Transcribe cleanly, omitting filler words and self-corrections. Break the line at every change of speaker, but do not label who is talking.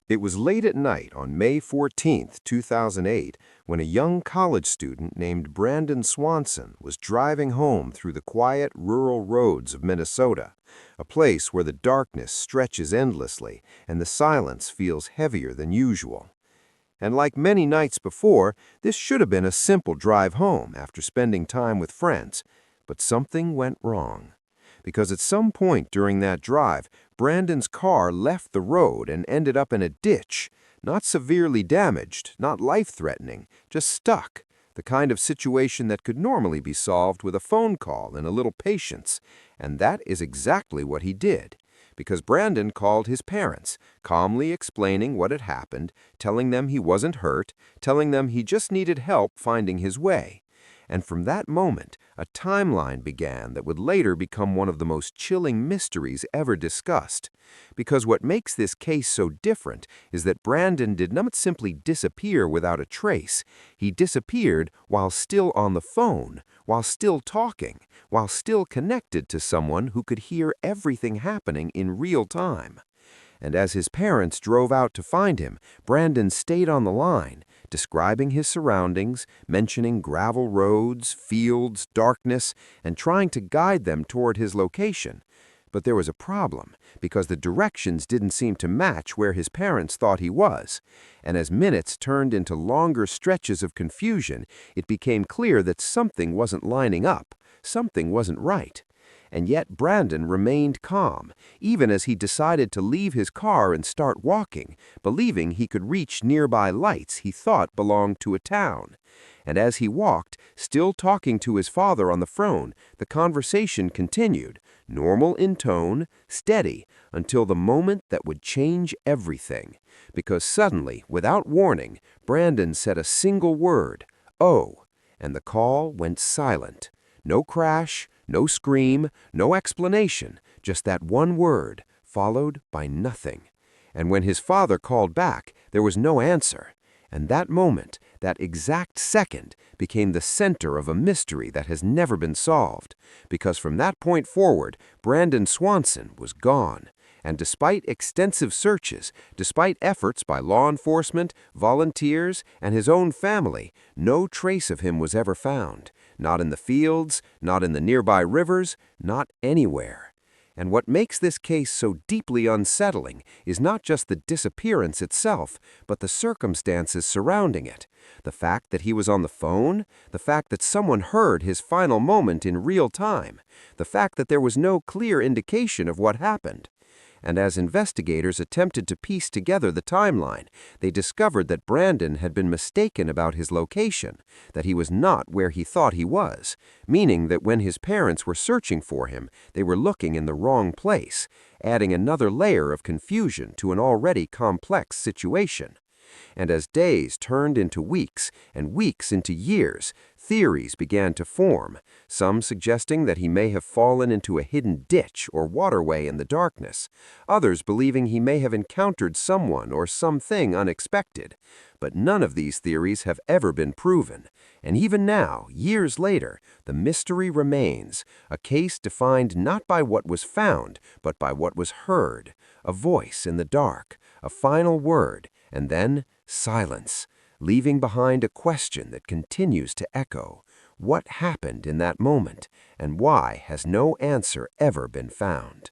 It was late at night on May 14th, 2008, when a young college student named Brandon Swanson was driving home through the quiet rural roads of Minnesota, a place where the darkness stretches endlessly and the silence feels heavier than usual. And like many nights before, this should have been a simple drive home after spending time with friends, but something went wrong. Because at some point during that drive, Brandon's car left the road and ended up in a ditch, not severely damaged, not life-threatening, just stuck, the kind of situation that could normally be solved with a phone call and a little patience. And that is exactly what he did, because Brandon called his parents, calmly explaining what had happened, telling them he wasn't hurt, telling them he just needed help finding his way. And from that moment, a timeline began that would later become one of the most chilling mysteries ever discussed. Because what makes this case so different is that Brandon did not simply disappear without a trace. He disappeared while still on the phone, while still talking, while still connected to someone who could hear everything happening in real time. And as his parents drove out to find him, Brandon stayed on the line, describing his surroundings, mentioning gravel roads, fields, darkness, and trying to guide them toward his location. But there was a problem, because the directions didn't seem to match where his parents thought he was. And as minutes turned into longer stretches of confusion, it became clear that something wasn't lining up, something wasn't right. And yet Brandon remained calm, even as he decided to leave his car and start walking, believing he could reach nearby lights he thought belonged to a town. And as he walked, still talking to his father on the phone, the conversation continued, normal in tone, steady, until the moment that would change everything. Because suddenly, without warning, Brandon said a single word, "Oh," and the call went silent. No crash, no scream, no explanation, just that one word, followed by nothing. And when his father called back, there was no answer. And that moment, that exact second, became the center of a mystery that has never been solved. Because from that point forward, Brandon Swanson was gone. And despite extensive searches, despite efforts by law enforcement, volunteers, and his own family, no trace of him was ever found. Not in the fields, not in the nearby rivers, not anywhere. And what makes this case so deeply unsettling is not just the disappearance itself, but the circumstances surrounding it. The fact that he was on the phone, the fact that someone heard his final moment in real time, the fact that there was no clear indication of what happened. And as investigators attempted to piece together the timeline, they discovered that Brandon had been mistaken about his location, that he was not where he thought he was, meaning that when his parents were searching for him, they were looking in the wrong place, adding another layer of confusion to an already complex situation. And as days turned into weeks and weeks into years, theories began to form, some suggesting that he may have fallen into a hidden ditch or waterway in the darkness, others believing he may have encountered someone or something unexpected. But none of these theories have ever been proven. And even now, years later, the mystery remains, a case defined not by what was found, but by what was heard, a voice in the dark, a final word, and then silence, leaving behind a question that continues to echo. What happened in that moment, and why has no answer ever been found?